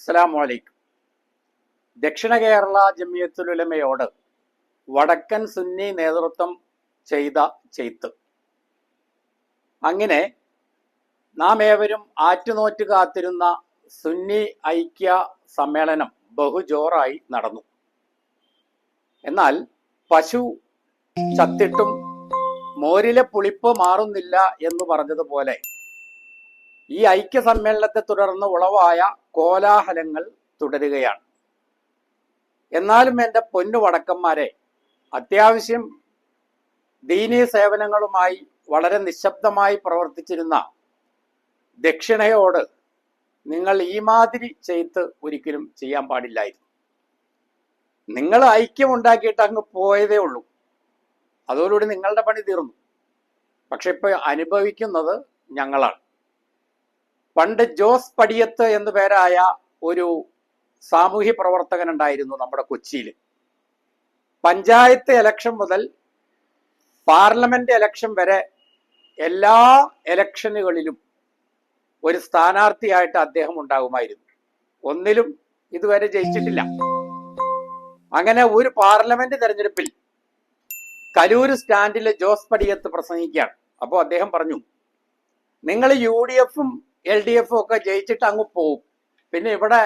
അസ്സലാമു അലൈക്കും. ദക്ഷിണ കേരള ജമിയത്തുൽ ഉലമയോട് വടക്കൻ സുന്നി നേതൃത്വം ചെയ്ത ചെയ്ത്ത്. അങ്ങനെ നാം ഏവരും ആറ്റുനോറ്റ് കാത്തിരുന്ന സുന്നി ഐക്യ സമ്മേളനം ബഹുജോറായി നടന്നു. എന്നാൽ പശു ചത്തിട്ടും മോരിലെ പുളിപ്പ് മാറുന്നില്ല എന്ന് പറഞ്ഞതുപോലെ ഈ ഐക്യ സമ്മേളനത്തെ തുടർന്ന് ഉളവായ കോലാഹലങ്ങൾ തുടരുകയാണ്. എന്നാലും എൻ്റെ പൊന്നു വടക്കന്മാരെ, അത്യാവശ്യം ദീനീ സേവനങ്ങളുമായി വളരെ നിശബ്ദമായി പ്രവർത്തിച്ചിരുന്ന ദക്ഷിണയോട് നിങ്ങൾ ഈ മാതിരി ചെയ്ത് ഒരിക്കലും ചെയ്യാൻ പാടില്ലായിരുന്നു. നിങ്ങൾ ഐക്യം ഉണ്ടാക്കിയിട്ട് അങ്ങ് പോയതേ ഉള്ളൂ. അതോടുകൂടി നിങ്ങളുടെ പണി തീർന്നു. പക്ഷെ ഇപ്പൊ അനുഭവിക്കുന്നത് ഞങ്ങളാണ്. പണ്ട് ജോസ് പടിയത്ത് എന്നു പേരായ ഒരു സാമൂഹ്യ പ്രവർത്തകൻ ഉണ്ടായിരുന്നു നമ്മുടെ കൊച്ചിയിൽ. പഞ്ചായത്ത് ഇലക്ഷൻ മുതൽ പാർലമെന്റ് ഇലക്ഷൻ വരെ എല്ലാ ഇലക്ഷനുകളിലും ഒരു സ്ഥാനാർത്ഥിയായിട്ട് അദ്ദേഹം ഉണ്ടാകുമായിരുന്നു. ഒന്നിലും ഇതുവരെ ജയിച്ചിട്ടില്ല. അങ്ങനെ ഒരു പാർലമെന്റ് തെരഞ്ഞെടുപ്പിൽ കലൂർ സ്റ്റാൻഡിൽ ജോസ് പടിയത്ത് പ്രസംഗിക്കുകയാണ്. അപ്പോൾ അദ്ദേഹം പറഞ്ഞു, നിങ്ങൾ UDFും LDFും ഒക്കെ ജയിച്ചിട്ട് അങ്ങ് പോവും, പിന്നെ ഇവിടെ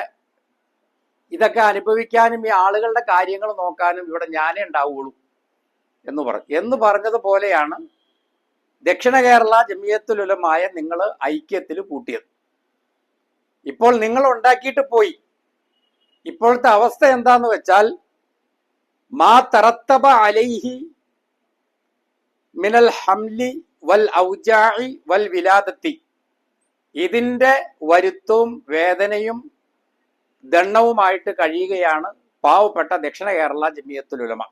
ഇതൊക്കെ അനുഭവിക്കാനും ഈ ആളുകളുടെ കാര്യങ്ങൾ നോക്കാനും ഇവിടെ ഞാനേ ഉണ്ടാവുള്ളൂ എന്ന് പറഞ്ഞതുപോലെയാണ് ദക്ഷിണ കേരള ജമിയത്തുൽ ഉലമായ നിങ്ങൾ ഐക്യത്തിൽ കൂട്ടിയത്. ഇപ്പോൾ നിങ്ങൾ ഉണ്ടാക്കിയിട്ട് പോയി. ഇപ്പോഴത്തെ അവസ്ഥ എന്താന്ന് വെച്ചാൽ, മാ തറത്തബ അലൈഹി മിനൽ ഹംലി വൽ ഔജാഇ വൽ വിലാദത്തി, ഇതിന്റെ വരുത്തവും വേദനയും ദണ്ണവുമായിട്ട് കഴിയുകയാണ് പാവപ്പെട്ട ദക്ഷിണ കേരള ജമിയത്തുൽ ഉലമ.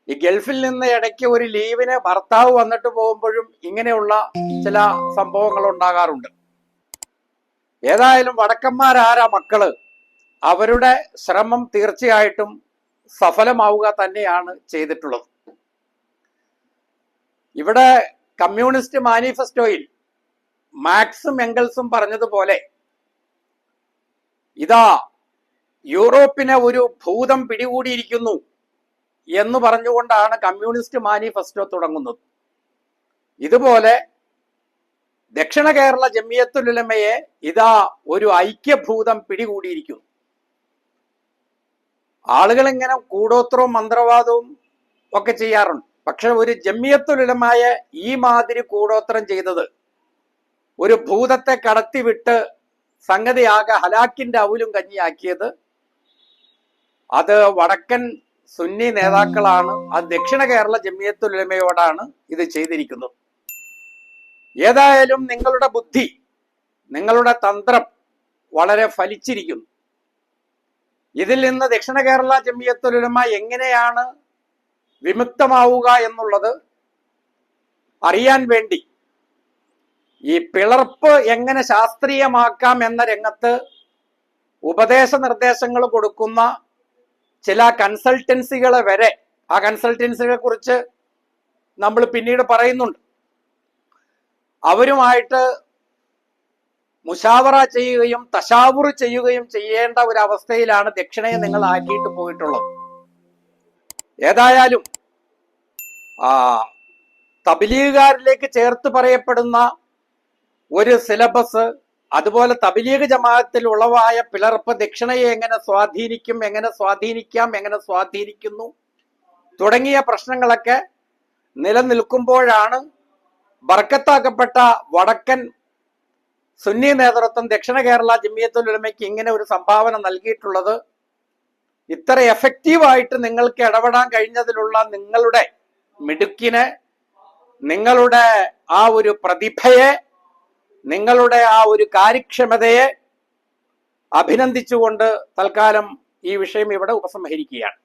ഈ ഗൾഫിൽ നിന്ന് ഇടയ്ക്ക് ഒരു ലീവിന് ഭർത്താവ് വന്നിട്ട് പോകുമ്പോഴും ഇങ്ങനെയുള്ള ചില സംഭവങ്ങൾ ഉണ്ടാകാറുണ്ട്. ഏതായാലും വടക്കന്മാരാരാ മക്കള്, അവരുടെ ശ്രമം തീർച്ചയായിട്ടും സഫലമാവുക തന്നെയാണ് ചെയ്തിട്ടുള്ളത്. ഇവിടെ കമ്മ്യൂണിസ്റ്റ് മാനിഫെസ്റ്റോയിൽ മാർക്സും എംഗൽസും പറഞ്ഞതുപോലെ ഇതാ യൂറോപ്പിനെ ഒരു ഭൂതം പിടികൂടിയിരിക്കുന്നു എന്ന് പറഞ്ഞുകൊണ്ടാണ് കമ്മ്യൂണിസ്റ്റ് മാനിഫെസ്റ്റോ തുടങ്ങുന്നത്. ഇതുപോലെ ദക്ഷിണ കേരള ജമിയത്തുൽ ഉലമയെ ഇതാ ഒരു ഐക്യഭൂതം പിടികൂടിയിരിക്കുന്നു. ആളുകൾ ഇങ്ങനെ കൂടോത്രവും മന്ത്രവാദവും ഒക്കെ ചെയ്യാറുണ്ട്. പക്ഷെ ഒരു ജമിയത്തുൽ ഉലമയെ ഈ മാതിരി കൂടോത്രം ചെയ്തത്, ഒരു ഭൂതത്തെ കടത്തിവിട്ട് സംഗതിയാകെ ഹലാക്കിന്റെ ഔലും കഞ്ഞിയാക്കിയത്, അത് വടക്കൻ സുന്നി നേതാക്കളാണ്. അത് ദക്ഷിണ കേരള ജമിയത്തുൽ ഉലമയോടാണ് ഇത് ചെയ്തിരിക്കുന്നത്. ഏതായാലും നിങ്ങളുടെ ബുദ്ധി, നിങ്ങളുടെ തന്ത്രം വളരെ ഫലിച്ചിരിക്കുന്നു. ഇതിൽ നിന്ന് ദക്ഷിണ കേരള ജമിയത്തുൽ ഉലമ എങ്ങനെയാണ് വിമുക്തമാവുക എന്നുള്ളത് അറിയാൻ വേണ്ടി ഈ പിളർപ്പ് എങ്ങനെ ശാസ്ത്രീയമാക്കാം എന്ന രംഗത്ത് ഉപദേശ നിർദ്ദേശങ്ങൾ കൊടുക്കുന്ന ചില കൺസൾട്ടൻസികളെ വരെ, ആ കൺസൾട്ടൻസികളെ കുറിച്ച് നമ്മൾ പിന്നീട് പറയുന്നുണ്ട്, അവരുമായിട്ട് മുഷാവറ ചെയ്യുകയും തശാവുർ ചെയ്യുകയും ചെയ്യേണ്ട ഒരു അവസ്ഥയിലാണ് ദക്ഷിണയെ നിങ്ങൾ ആക്കിയിട്ട് പോയിട്ടുള്ളത്. ഏതായാലും തബ്ലീഗുകാരിലേക്ക് ചേർത്ത് പറയപ്പെടുന്ന ഒരു സിലബസ്, അതുപോലെ തബ്ലീഗ് ജമാഅത്തിൽ ഉളവായ പിളർപ്പ് ദക്ഷിണയെ എങ്ങനെ സ്വാധീനിക്കും, എങ്ങനെ സ്വാധീനിക്കാം, എങ്ങനെ സ്വാധീനിക്കുന്നു തുടങ്ങിയ പ്രശ്നങ്ങളൊക്കെ നിലനിൽക്കുമ്പോഴാണ് ബർക്കത്താക്കപ്പെട്ട വടക്കൻ സുന്നി നേതൃത്വം ദക്ഷിണ കേരള ജമിയത്തുൽ ഉലമയ്ക്ക് ഇങ്ങനെ ഒരു സംഭാവന നൽകിയിട്ടുള്ളത്. ഇത്ര എഫക്റ്റീവായിട്ട് നിങ്ങൾക്ക് ഇടപെടാൻ കഴിഞ്ഞതിലുള്ള നിങ്ങളുടെ മിടുക്കിനെ, നിങ്ങളുടെ ആ ഒരു പ്രതിഭയെ, നിങ്ങളുടെ ആ ഒരു കാര്യക്ഷമതയെ അഭിനന്ദിച്ചുകൊണ്ട് തൽക്കാലം ഈ വിഷയം ഇവിടെ ഉപസംഹരിക്കുകയാണ്.